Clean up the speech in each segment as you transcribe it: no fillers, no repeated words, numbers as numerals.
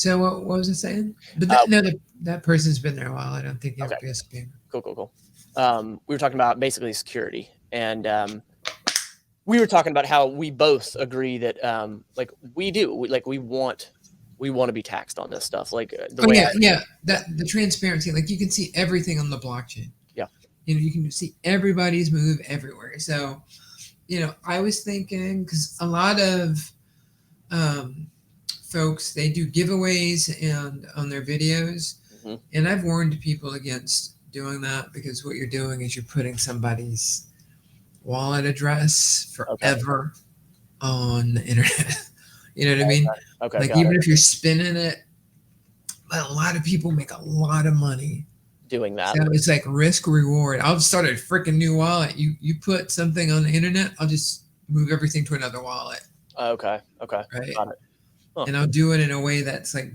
So what was I saying? But that person's been there a while. I don't think you have Okay. to be a spammer. Cool. We were talking about basically security, and we were talking about how we both agree that like we want to be taxed on this stuff. Like The transparency, like you can see everything on the blockchain. Yeah. You can see everybody's move everywhere. So, I was thinking, because a lot of folks, they do giveaways and on their videos, and I've warned people against doing that, because what you're doing is you're putting somebody's wallet address forever on the internet. You know what I mean? Okay. Like, even if you're spinning it, but a lot of people make a lot of money doing that. So it's like risk reward. I'll start a freaking new wallet. You put something on the internet, I'll just move everything to another wallet. Okay. Right. Got it. Huh. And I'll do it in a way that's like,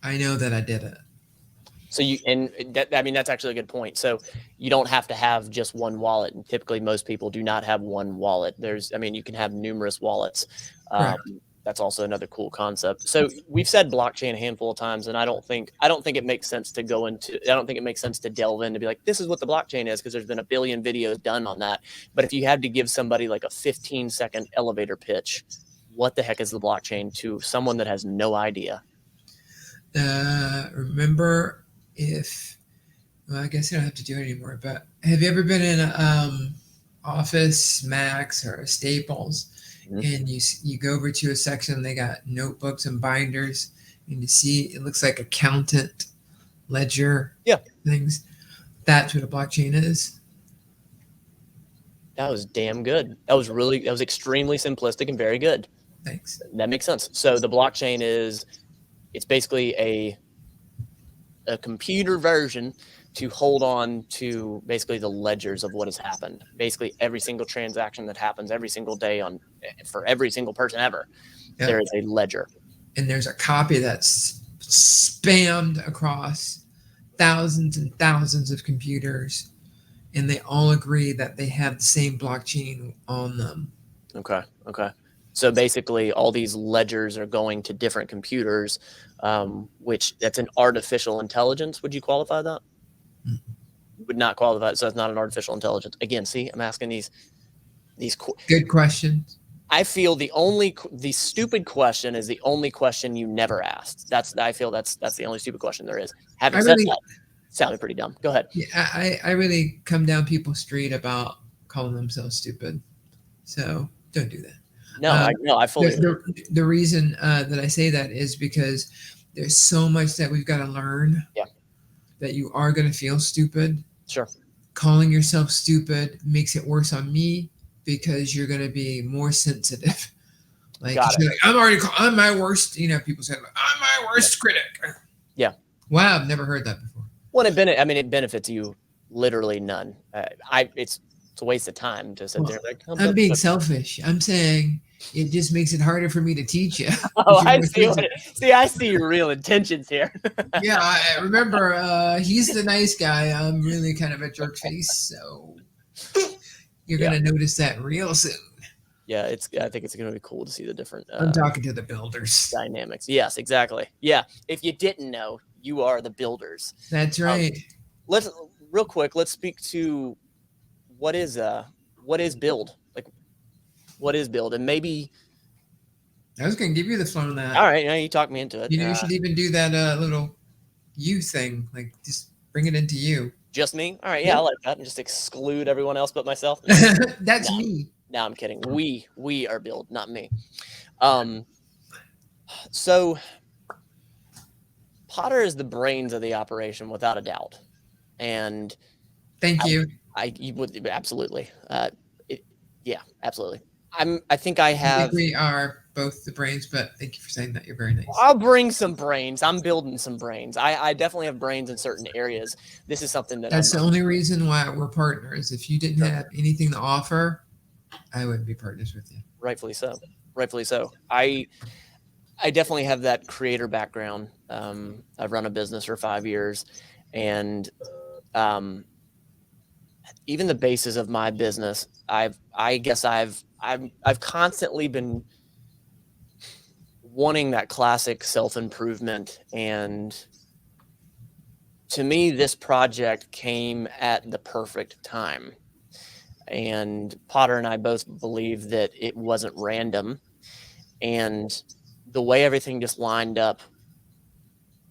I know that I did it. So that's actually a good point. So you don't have to have just one wallet. And typically most people do not have one wallet. You can have numerous wallets. That's also another cool concept. So we've said blockchain a handful of times, and I don't think it makes sense to delve in to be like, this is what the blockchain is, because there's been a billion videos done on that. But if you had to give somebody like a 15-second elevator pitch, what the heck is the blockchain to someone that has no idea? Remember, I guess you don't have to do it anymore, but have you ever been in a Office Max or Staples, and you go over to a section, they got notebooks and binders, and you see it looks like accountant ledger things? That's what a blockchain is. That was damn good. That was extremely simplistic and very good. Thanks. That makes sense. So the blockchain it's basically a computer version to hold on to basically the ledgers of what has happened. Basically every single transaction that happens every single day for every single person ever, there is a ledger. And there's a copy that's spammed across thousands and thousands of computers, and they all agree that they have the same blockchain on them. Okay. So basically all these ledgers are going to different computers, which that's an artificial intelligence. Would you qualify that? Would not qualify. So it's not an artificial intelligence. Again, see, I'm asking these good questions. I feel the stupid question is the only question you never asked. I feel that's the only stupid question there is. Having said that, sounded pretty dumb. Go ahead. Yeah, I really come down people's street about calling themselves stupid. So don't do that. No, I fully agree. The reason that I say that is because there's so much that we've got to learn. Yeah. That you are going to feel stupid. Sure. Calling yourself stupid makes it worse on me, because you're going to be more sensitive. Like, I'm my worst. People say, I'm my worst critic. Yeah. Wow, I've never heard that before. Well, it benefits you literally none. It's a waste of time to sit there. Like, I'm being selfish. I'm saying it just makes it harder for me to teach you. Oh, I see. I see your real intentions here. Yeah, I remember. He's the nice guy. I'm really kind of a jerk face, so you're gonna notice that real soon. Yeah, I think it's gonna be cool to see the different. I'm talking to the builders. Dynamics. Yes, exactly. Yeah. If you didn't know, you are the builders. That's right. Let's speak to what is build? Like, what is build? And maybe I was going to give you the floor on that. All right, now you talk me into it. You should even do that little you thing, like just bring it into you. Just me? All right, yeah, I like that, and just exclude everyone else but myself. That's me. No, I'm kidding. We are build, not me. So Potter is the brains of the operation without a doubt, and thank you. You would absolutely, yeah, absolutely. I think I have. We are both the brains, but thank you for saying that. You're very nice. I'll bring some brains. I'm building some brains. I definitely have brains in certain areas. This is something that's the only reason why we're partners. If you didn't have anything to offer, I wouldn't be partners with you. Rightfully so. I definitely have that creator background. I've run a business for 5 years, and even the basis of my business, I've constantly been wanting that classic self-improvement. And to me, this project came at the perfect time. And Potter and I both believe that it wasn't random. And the way everything just lined up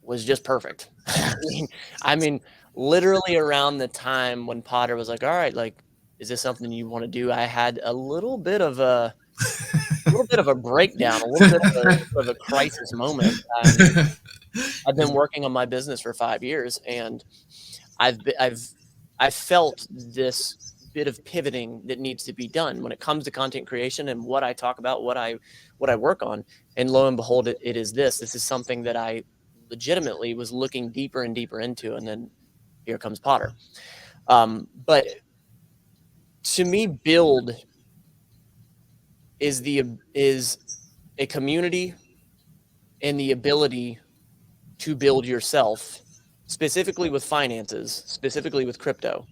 was just perfect. I mean, literally around the time when Potter was like, all right, like, is this something you want to do? I had a little bit of a breakdown, a little bit of a crisis moment. I've been working on my business for 5 years, and I've felt this bit of pivoting that needs to be done when it comes to content creation and what I talk about, what I work on. And lo and behold, it is this. This is something that I legitimately was looking deeper and deeper into, and then here comes Potter. But to me, build is a community and the ability to build yourself, specifically with finances, specifically with crypto.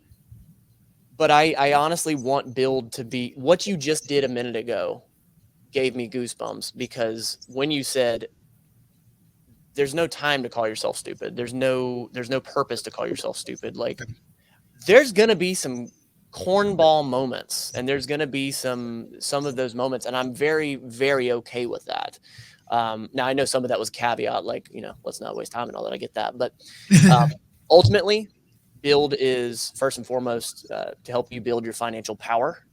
But I honestly want build to be what you just did a minute ago. Gave me goosebumps, because when you said there's no time to call yourself stupid, there's no purpose to call yourself stupid, like there's going to be some cornball moments, and there's going to be some of those moments, and I'm very, very okay with that. Now I know some of that was caveat, like, let's not waste time and all that. I get that. But ultimately, build is first and foremost to help you build your financial power.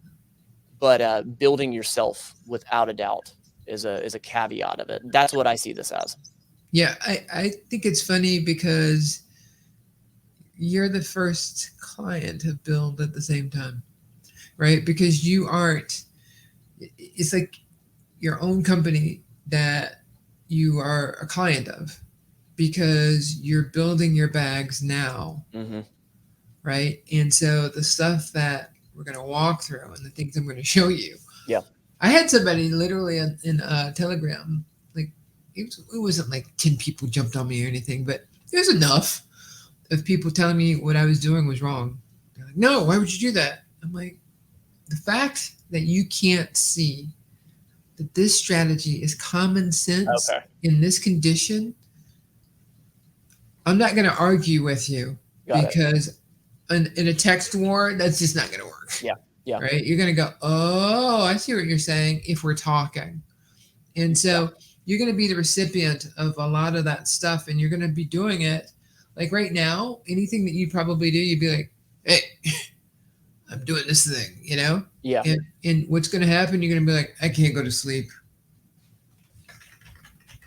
But building yourself, without a doubt, is a caveat of it. That's what I see this as. Yeah, I think it's funny because you're the first client to build at the same time, right? Because you aren't, it's like your own company that you are a client of, because you're building your bags now, right? And so the stuff that we're going to walk through and the things I'm going to show you. Yeah. I had somebody literally in Telegram, like it wasn't like 10 people jumped on me or anything, but there's enough of people telling me what I was doing was wrong. They're like, no, why would you do that? I'm like, the fact that you can't see that this strategy is common sense in this condition, I'm not going to argue with you. Because in a text war, that's just not going to work. Yeah. Yeah. Right? You're going to go, oh, I see what you're saying, if we're talking. And so you're going to be the recipient of a lot of that stuff, and you're going to be doing it. Like right now, anything that you probably do, you'd be like, hey, I'm doing this thing, Yeah. And what's going to happen, you're going to be like, I can't go to sleep.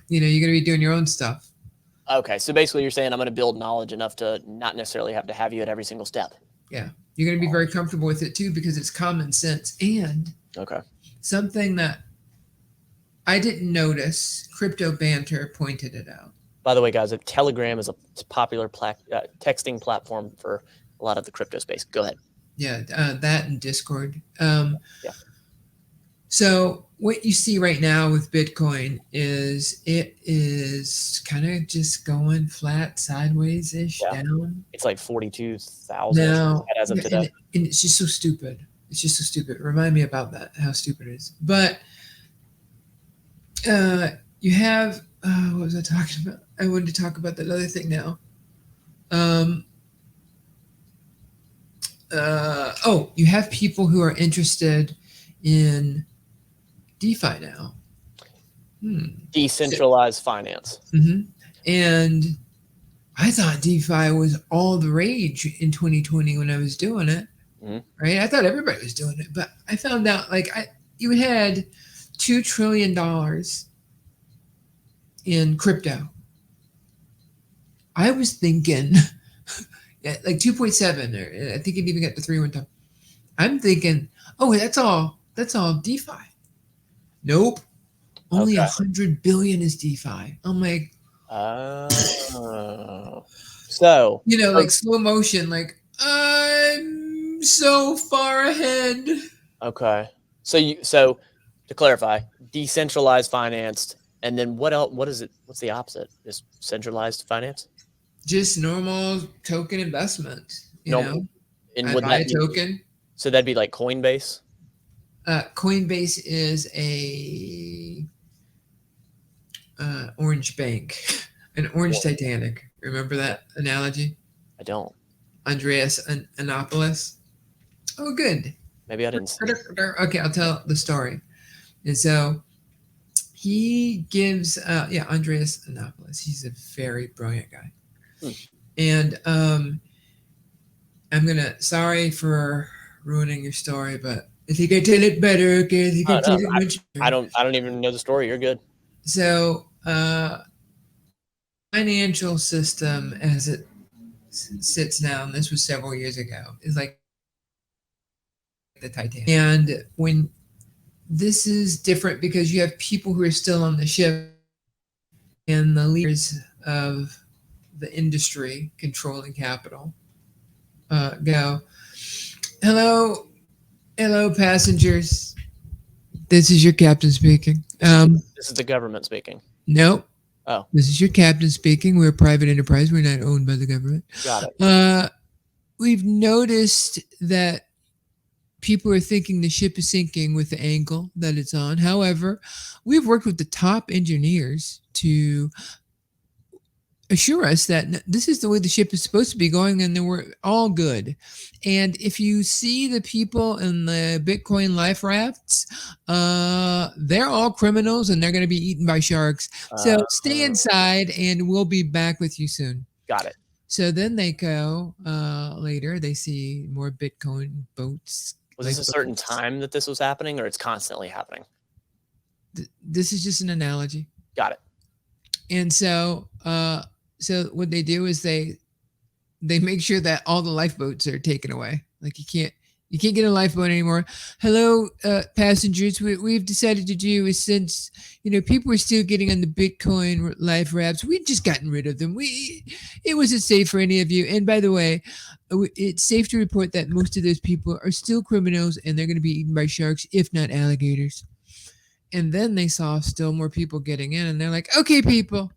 You're going to be doing your own stuff. Okay. So basically you're saying I'm going to build knowledge enough to not necessarily have to have you at every single step. Yeah. You're going to be very comfortable with it too, because it's common sense. And something that I didn't notice, Crypto Banter pointed it out. By the way, guys, Telegram is a popular texting platform for a lot of the crypto space. Go ahead. Yeah, that and Discord. So what you see right now with Bitcoin is it is kind of just going flat sideways-ish down. It's like 42,000 as of today. And it's just so stupid. It's just so stupid. Remind me about that, how stupid it is. But you have, what was I talking about? I wanted to talk about that other thing now. You have people who are interested in DeFi now. Decentralized finance. And I thought DeFi was all the rage in 2020 when I was doing it. Right? I thought everybody was doing it, but I found out you had $2 trillion in crypto. I was thinking like 2.7, or I think it even got to 3 one time. I'm thinking, oh, that's all DeFi. Nope. Only 100 billion is DeFi. I'm like, so like slow motion, like I'm so far ahead. Okay. So to clarify, decentralized finance, and then what else? What is it? What's the opposite? Is centralized finance? Just normal token investment. And would buy that a token. So that'd be like Coinbase? Coinbase is a orange bank, an orange Titanic. Remember that analogy? I don't. Andreas Anopoulos. Oh, good. Maybe I didn't see it. Okay, I'll tell the story. And so he gives, Andreas Anopoulos. He's a very brilliant guy. Hmm. And sorry for ruining your story, but I think I tell it better. Okay, I think I tell it much better. I don't even know the story. You're good. So, financial system as it sits now, and this was several years ago, is like the Titanic. And when this is different because you have people who are still on the ship and the leaders of the industry controlling capital go, hello, hello, passengers. This is your captain speaking. This is the government speaking. Nope. Oh. This is your captain speaking. We're a private enterprise. We're not owned by the government. Got it. We've noticed that people are thinking the ship is sinking with the angle that it's on. However, we've worked with the top engineers to assure us that this is the way the ship is supposed to be going, and then we're all good. And if you see the people in the Bitcoin life rafts, they're all criminals and they're going to be eaten by sharks. So stay inside and we'll be back with you soon. Got it. So then they go later, they see more Bitcoin boats. Was this a certain time that this was happening, or it's constantly happening? This is just an analogy. Got it. And so what they do is they make sure that all the lifeboats are taken away. Like you can't get a lifeboat anymore. Hello, passengers. What we've decided to do is, since people are still getting on the Bitcoin life rafts, we've just gotten rid of them. It wasn't safe for any of you. And by the way, it's safe to report that most of those people are still criminals and they're going to be eaten by sharks, if not alligators. And then they saw still more people getting in, and they're like, okay, people,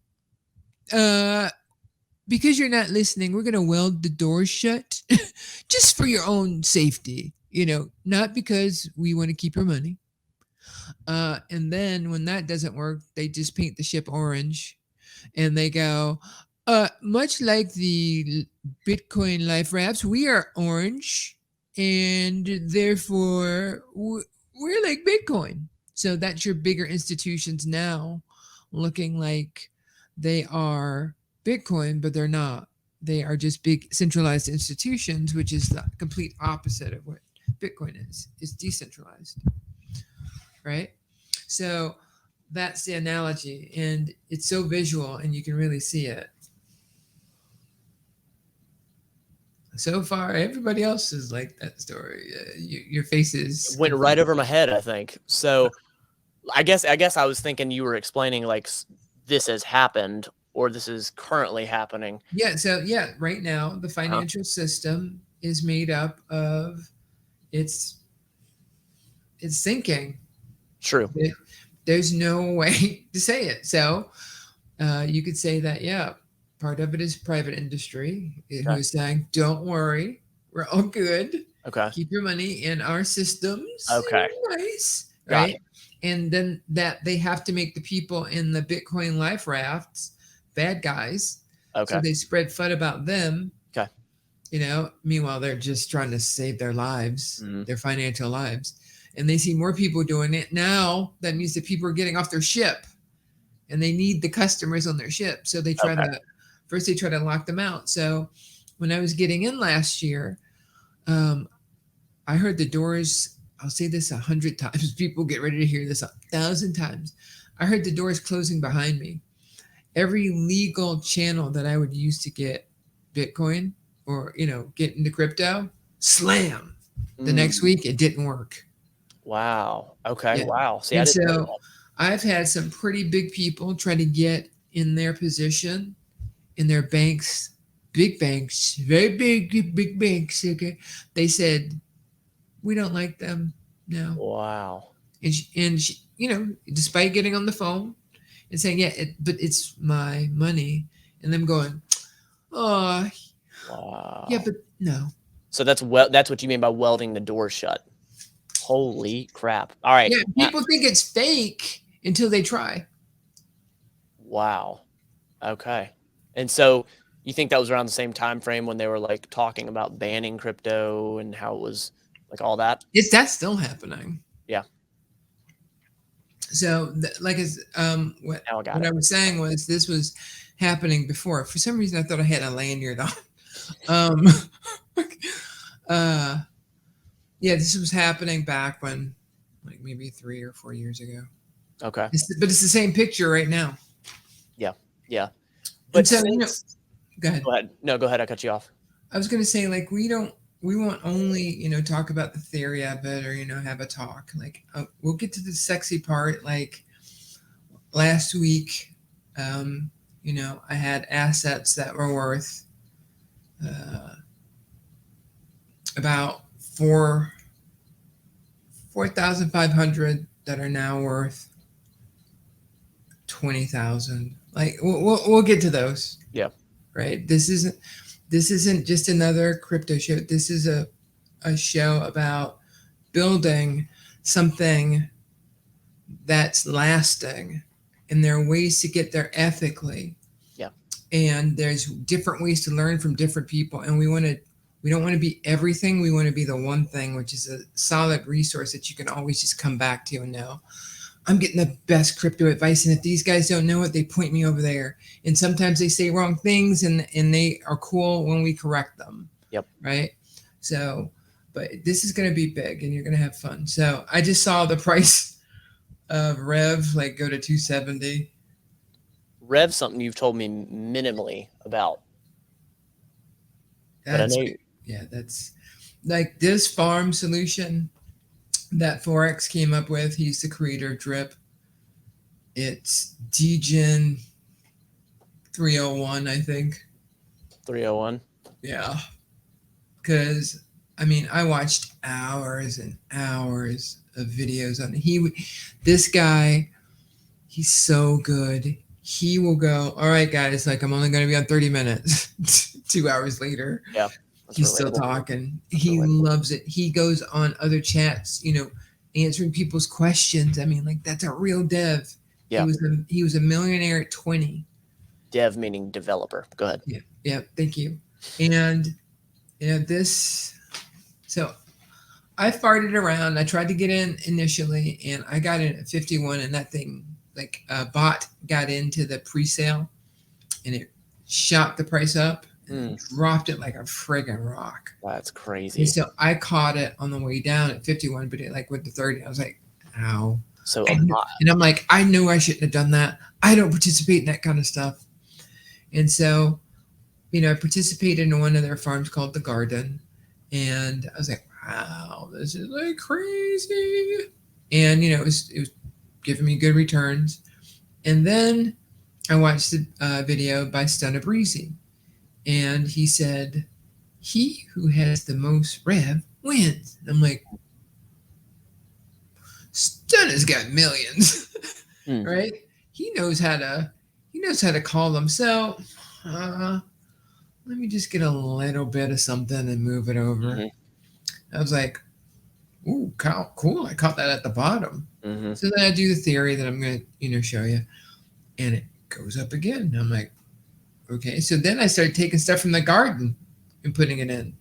because you're not listening, we're going to weld the doors shut just for your own safety, not because we want to keep your money. And then when that doesn't work, they just paint the ship orange and they go, much like the Bitcoin life rafts, we are orange and therefore we're like Bitcoin. So that's your bigger institutions now looking like they are Bitcoin, but they're not. They are just big centralized institutions, which is the complete opposite of what Bitcoin is. It's decentralized, right? So that's the analogy, and it's so visual, and you can really see it. So far, everybody else is like that story. Your faces went right over my head, I think. So I guess I was thinking you were explaining like this has happened or this is currently happening. Yeah. So right now the financial system is made up of it's sinking. True. There's no way to say it. So you could say that, part of it is private industry who's saying, don't worry, we're all good. Okay. Keep your money in our systems. Okay. Nice. Right. And then that they have to make the people in the Bitcoin life rafts bad guys. Okay. So they spread FUD about them. Okay. Meanwhile, they're just trying to save their lives, their financial lives. And they see more people doing it. Now that means that people are getting off their ship and they need the customers on their ship. So they try to lock them out. So when I was getting in last year, I heard the doors, I'll say this 100 times. People get ready to hear this 1,000 times. I heard the doors closing behind me. Every legal channel that I would use to get Bitcoin or, get into crypto, slam. The next week, it didn't work. Wow. Okay. Yeah. Wow. See, and so I've had some pretty big people try to get in their position in their banks, big banks, very big banks. Okay. They said, we don't like them now. Wow. And she, despite getting on the phone and saying, but it's my money. And them going, oh, wow. Yeah, but no. So that's what you mean by welding the door shut. Holy crap. All right. Yeah, people think it's fake until they try. Wow. Okay. And so you think that was around the same time frame when they were like talking about banning crypto and how it was like all that? That's still happening. Yeah. So, what Now I got what I it. was saying was this was happening before. For some reason, I thought I had a lanyard on. Um, uh, yeah, this was happening back when, like maybe 3 or 4 years ago. Okay. But it's the same picture right now. Yeah. Yeah. And But so, go ahead. go ahead. No, go ahead. I cut you off. I was going to say, like, we won't only, talk about the theory of it or, have a talk. Like, we'll get to the sexy part. Like last week, I had assets that were worth about 4,500 that are now worth 20,000. Like, we'll get to those. Yeah. Right. This isn't just another crypto show. This is a show about building something that's lasting, and there are ways to get there ethically. Yeah. And there's different ways to learn from different people, and we don't want to be everything. We want to be the one thing, which is a solid resource that you can always just come back to and know I'm getting the best crypto advice. And if these guys don't know it, they point me over there. And sometimes they say wrong things, and they are cool when we correct them. Yep. Right. So, but this is going to be big and you're going to have fun. So I just saw the price of Rev like go to 270. Rev, something you've told me minimally about. That's like this farm solution that Forex came up with. He's the creator of Drip. It's DGen 301, I think. 301. Yeah. Because I watched hours and hours of videos on it. This guy, he's so good. He will go, all right, guys, like I'm only going to be on 30 minutes. 2 hours later. Yeah. He's still talking. He loves it. He goes on other chats, answering people's questions. Like that's a real dev. Yeah. He was a millionaire at 20. Dev meaning developer. Go ahead. Yeah. Yeah. Thank you. And so I farted around. I tried to get in initially, and I got in at 51, and that thing, like a bot, got into the pre-sale, and it shot the price up. Dropped it like a friggin' rock. That's crazy. And so I caught it on the way down at 51, but it like went to 30. I was like, ow. So and I'm like, I know I shouldn't have done that. I don't participate in that kind of stuff. And so, I participated in one of their farms called The Garden. And I was like, wow, this is like crazy. And, it was giving me good returns. And then I watched a video by Stunna Breezy. And he said, he who has the most rev wins. And I'm like, Stunna's got millions, right? He knows how to call them. So let me just get a little bit of something and move it over. I was like, ooh, cool. I caught that at the bottom. So then I do the theory that I'm going to, show you. And it goes up again. I'm like, okay, so then I started taking stuff from the garden and putting it in.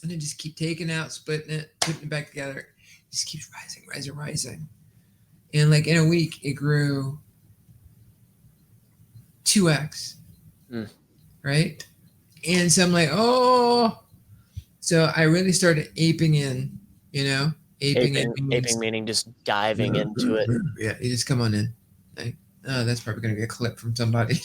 And then just keep taking out, splitting it, putting it back together. It just keeps rising. And like in a week, it grew 2x, right? And so I'm like, oh. So I really started aping in, aping meaning just diving into it. Yeah, you just come on in. Like, oh, that's probably going to be a clip from somebody.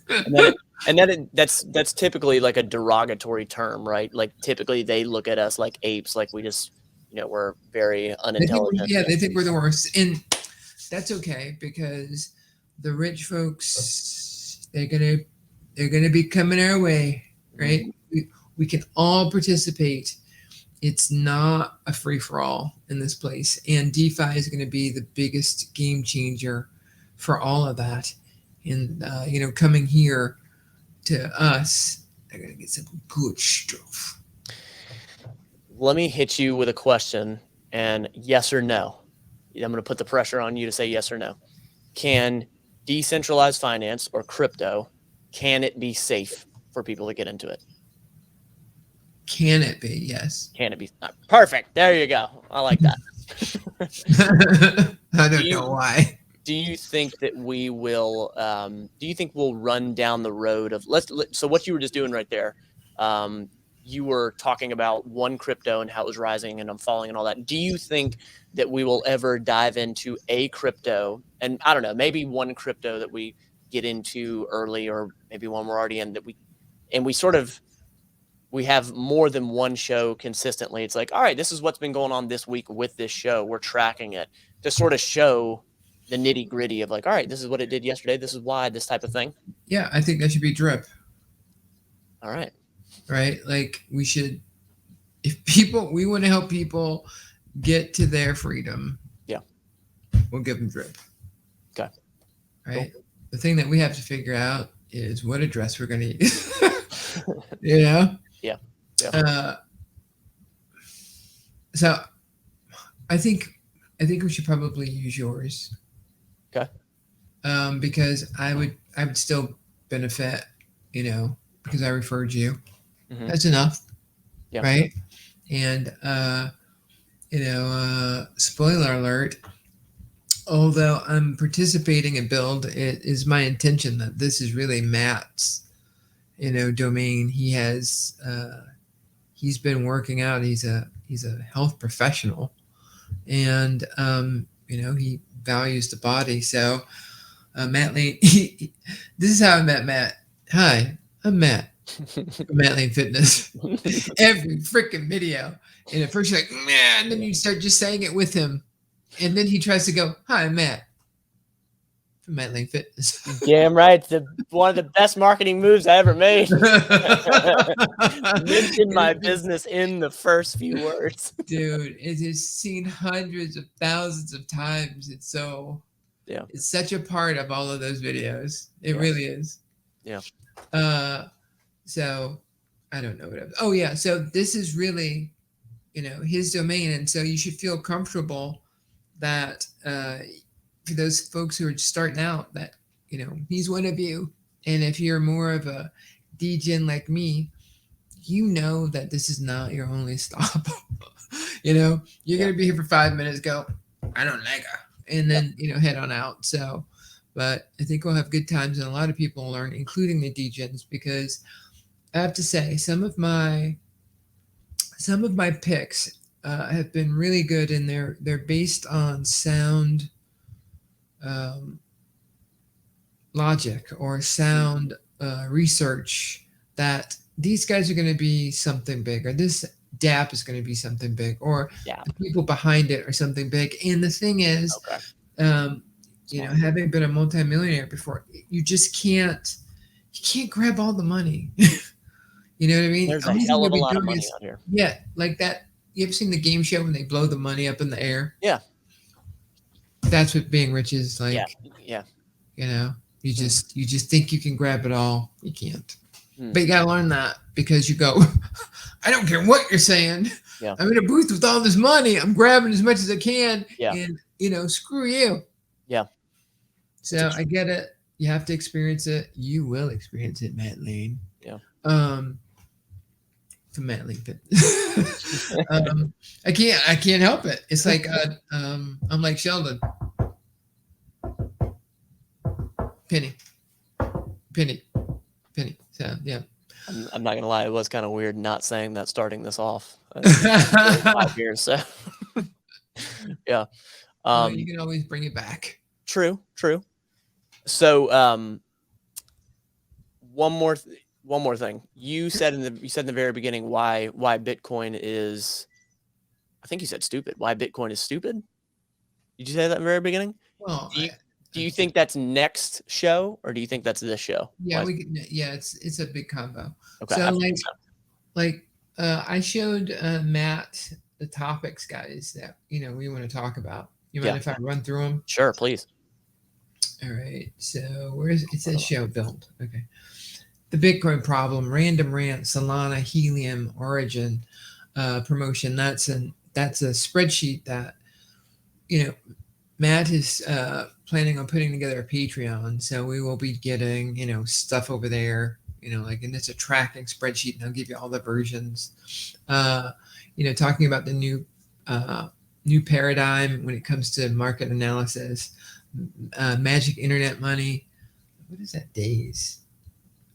That's typically like a derogatory term, right? Like typically they look at us like apes, like we just, we're very unintelligent. They think we're the worst, and that's okay because the rich folks, they're gonna be coming our way, right? We can all participate. It's not a free for all in this place, and DeFi is going to be the biggest game changer for all of that. And coming here to us, they're gonna get some good stuff. Let me hit you with a question, and yes or no. I'm gonna put the pressure on you to say yes or no. Can decentralized finance or crypto, can it be safe for people to get into it? Can it be? Yes. Can it be? Perfect. There you go. I like that. I don't know why. Do you think that we will? Do you think we'll run down the road of so what you were just doing right there? You were talking about one crypto and how it was rising and falling and all that. Do you think that we will ever dive into a crypto, and I don't know, maybe one crypto that we get into early, or maybe one we're already in, we have more than one show consistently? It's like, all right, this is what's been going on this week with this show. We're tracking it to sort of show the nitty gritty of like, all right, this is what it did yesterday. This is why, this type of thing. Yeah, I think that should be drip. All right. Right? Like we want to help people get to their freedom. Yeah. We'll give them drip. Okay. Right? Cool. The thing that we have to figure out is what address we're going to use. You know? Yeah. Yeah. So I think we should probably use yours. Okay. Because I would still benefit, because I referred you. Mm-hmm. That's enough. Yeah. Right. And spoiler alert, although I'm participating in Build, it is my intention that this is really Matt's, domain. He has he's been working out. He's a health professional, and he values the body. So Matt Lane, this is how I met Matt. Hi, I'm Matt from Matt Lane Fitness. Every freaking video. And at first you're like, man, and then you start just saying it with him. And then he tries to go, hi, I'm Matt from Matt Lane Fitness. Damn right. It's one of the best marketing moves I ever made. Mention my business in the first few words. Dude, it is seen hundreds of thousands of times. It's so, it's such a part of all of those videos. It really is. Yeah. So I don't know what else. Oh yeah. So this is really, his domain. And so you should feel comfortable that, for those folks who are starting out, that, he's one of you. And if you're more of a degen like me, that this is not your only stop. You're going to be here for 5 minutes, go, I don't like her. And then, head on out. So, but I think we'll have good times, and a lot of people will learn, including the degens, because I have to say some of my picks have been really good, and they're based on sound logic or sound research, that these guys are going to be something big, or this DApp is going to be something big, or the people behind it are something big. And the thing is, having been a multimillionaire before, you can't grab all the money. You know what I mean? There's a hell of a lot of money out here. Yeah, like that. You ever seen the game show when they blow the money up in the air? Yeah. That's what being rich is like. Yeah. You just think you can grab it all. You can't. But you got to learn that, because you go, I don't care what you're saying. Yeah. I'm in a booth with all this money. I'm grabbing as much as I can. Yeah. And, screw you. Yeah. So I get it. You have to experience it. You will experience it, Matt Lane. Yeah. To Matt Lane Fitness. I can't help it. It's like I'm like Sheldon. Penny. So yeah. I'm not gonna lie, it was kind of weird not saying that starting this off. 5 years, so yeah. You can always bring it back. True. So one more thing. You said in the very beginning why Bitcoin is, I think you said stupid. Why Bitcoin is stupid? Did you say that in the very beginning? Well, do you think that's next show, or do you think that's this show? Yeah, it's a big combo. Okay. So I showed Matt the topics, guys, that we want to talk about. You mind if I run through them? Sure, please. All right. So it says show Build. Okay. The Bitcoin problem, random rant, Solana, Helium, Origin, promotion. That's a spreadsheet that Matt is planning on putting together a Patreon, so we will be getting stuff over there. Like, and it's a tracking spreadsheet, and I'll give you all the versions. Talking about the new paradigm when it comes to market analysis, magic internet money. What is that? Days.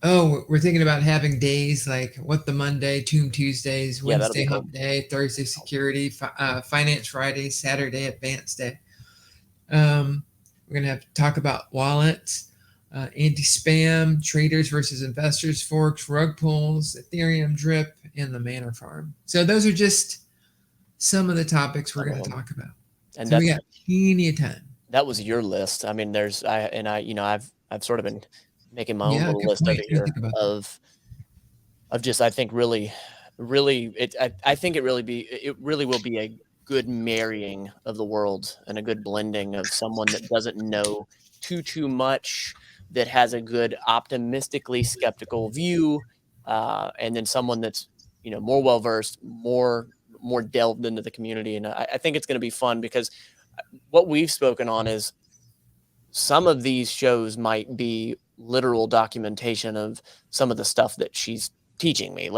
Oh, we're thinking about having days like what the Monday, Tomb Tuesdays, Yeah, that'll be Wednesday cool. Hump Day, Thursday Security, Finance Friday, Saturday Advanced Day. We're going to have to talk about wallets, anti-spam, traders versus investors, forks, rug pulls, Ethereum, drip, and the Manor Farm. So those are just some of the topics we're going to talk about. And so we got plenty of time. That was your list. I mean, I've sort of been making my own little list over here of just, I think really, I think it really will be a good marrying of the world and a good blending of someone that doesn't know too much, that has a good optimistically skeptical view, and then someone that's more well versed, more delved into the community. And I think it's going to be fun because what we've spoken on is some of these shows might be literal documentation of some of the stuff that she's teaching me.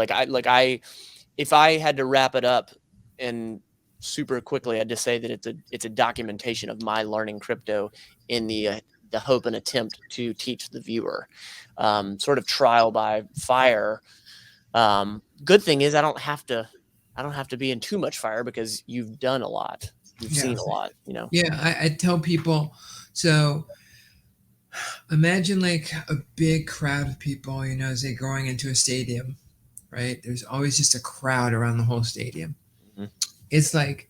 If I had to wrap it up and super quickly, I'd just say that it's a documentation of my learning crypto in the hope and attempt to teach the viewer, sort of trial by fire. Good thing is I don't have to be in too much fire because you've done a lot. You've seen a lot, Yeah, I tell people, so imagine like a big crowd of people, as they're going into a stadium, right? There's always just a crowd around the whole stadium. Mm-hmm. It's like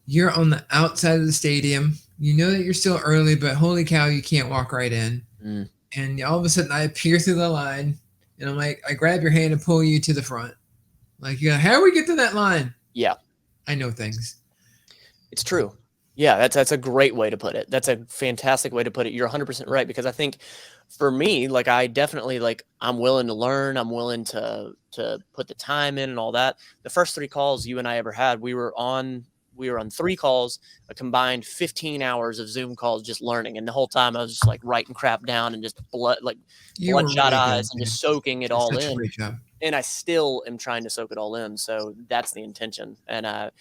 you're on the outside of the stadium. You know that you're still early, but holy cow, you can't walk right in. Mm. And all of a sudden I appear through the line, and I'm like, I grab your hand and pull you to the front. Like, how do we get to that line? Yeah. I know things. It's true. Yeah, that's a great way to put it. That's a fantastic way to put it. You're 100% right, because I think for me, like, I definitely, like, I'm willing to learn. I'm willing to put the time in and all that. The first 3 calls you and I ever had, we were on 3 calls, a combined 15 hours of Zoom calls, just learning. And the whole time I was just like writing crap down and just bloodshot really eyes and just soaking it all in. Great job. And I still am trying to soak it all in. So that's the intention. And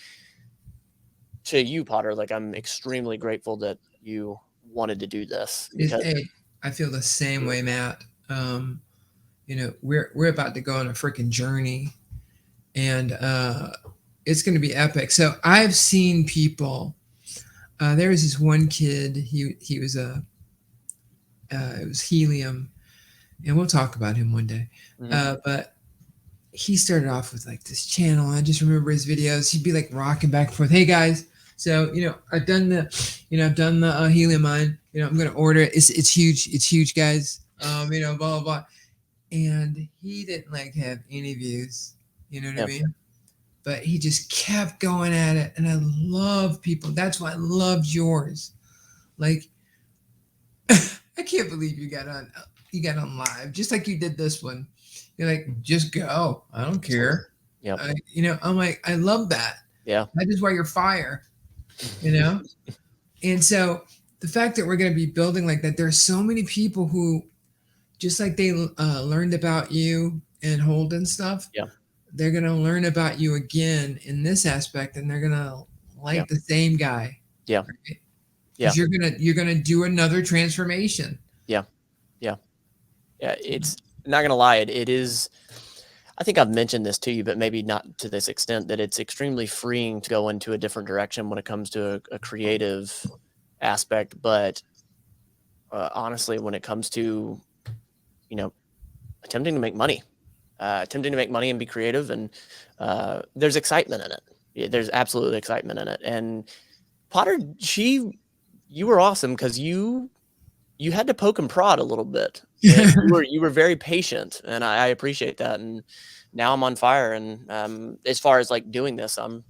to you, Potter, like, I'm extremely grateful that you wanted to do this. Hey, I feel the same way, Matt. We're about to go on a freaking journey, and it's going to be epic. So I've seen people. There was this one kid. He was it was helium, and we'll talk about him one day. Mm-hmm. But he started off with like this channel. I just remember his videos. He'd be like rocking back and forth. Hey guys, so I've done the helium mine. I'm gonna order it. It's huge. It's huge, guys. Blah blah blah. And he didn't like have any views. You know what I mean? But he just kept going at it, and I love people. That's why I loved yours. Like, I can't believe you got on live just like you did this one. You're like, just go. I don't care. Yeah. I'm like, I love that. Yeah. That is why you're fire. And so the fact that we're going to be building like that, there's so many people who, just like they learned about you and Holden stuff. Yeah. They're going to learn about you again in this aspect, and they're going to like the same guy. Yeah. Right? Yeah. You're going to do another transformation. Yeah. Yeah. Yeah. It's not going to lie. It is. I think I've mentioned this to you, but maybe not to this extent, that it's extremely freeing to go into a different direction when it comes to a creative aspect. But honestly, when it comes to, attempting to make money and be creative, and there's excitement in it. Yeah, there's absolutely excitement in it. And Potter, you were awesome because you had to poke and prod a little bit. You were very patient, and I appreciate that. And now I'm on fire. And as far as like doing this, I'm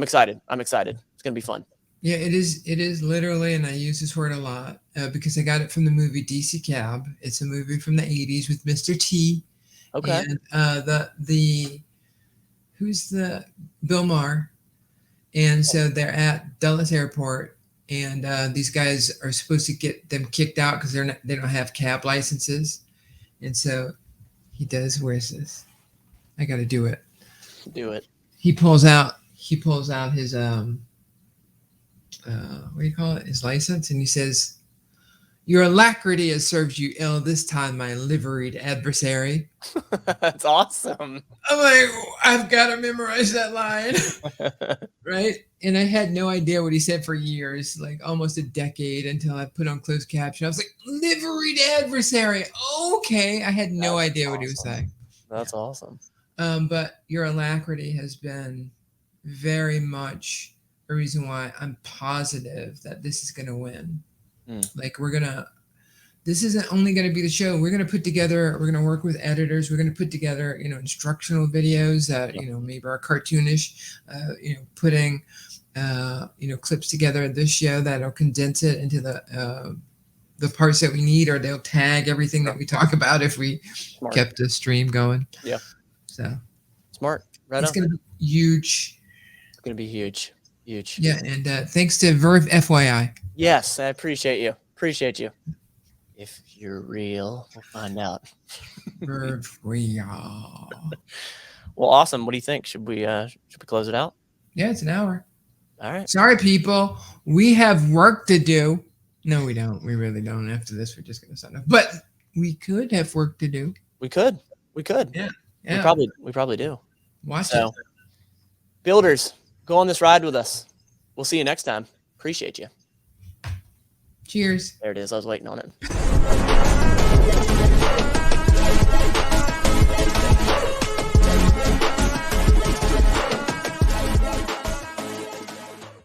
excited. It's gonna be fun. Yeah, it is literally, and I use this word a lot because I got it from the movie DC Cab. It's a movie from the 80s with Mr. T. Okay. And who's the Bill Maher? And so they're at Dulles Airport, and these guys are supposed to get them kicked out because they don't have cab licenses, and so he does. Where's this? I got to do it. Do it. He pulls out his what do you call it? His license, and he says, "Your alacrity has served you ill this time, my liveried adversary." That's awesome. I'm like, I've got to memorize that line, right? And I had no idea what he said for years, like almost a decade, until I put on closed caption. I was like, liveried adversary. Okay, I had no idea what he was saying. That's awesome. But your alacrity has been very much a reason why I'm positive that this is going to win. Like this isn't only going to be the show. We're going to work with editors. We're going to put together, instructional videos that, maybe are cartoonish, putting, clips together of this show that'll condense it into the parts that we need, or they'll tag everything that we talk about if we kept the stream going. Yeah. So smart. Right it's on. going to be huge. It's going to be huge. Huge. Yeah. And thanks to Verve FYI. Yes. I appreciate you. Appreciate you. If you're real, we'll find out. Verve real. Well, awesome. What do you think? Should we close it out? Yeah, it's an hour. All right. Sorry, people. We have work to do. No, we don't. We really don't. After this, we're just going to sign off. But we could have work to do. We could. Yeah. We probably do. Watch it. Builders, go on this ride with us. We'll see you next time. Appreciate you. Cheers. There it is. I was waiting on it.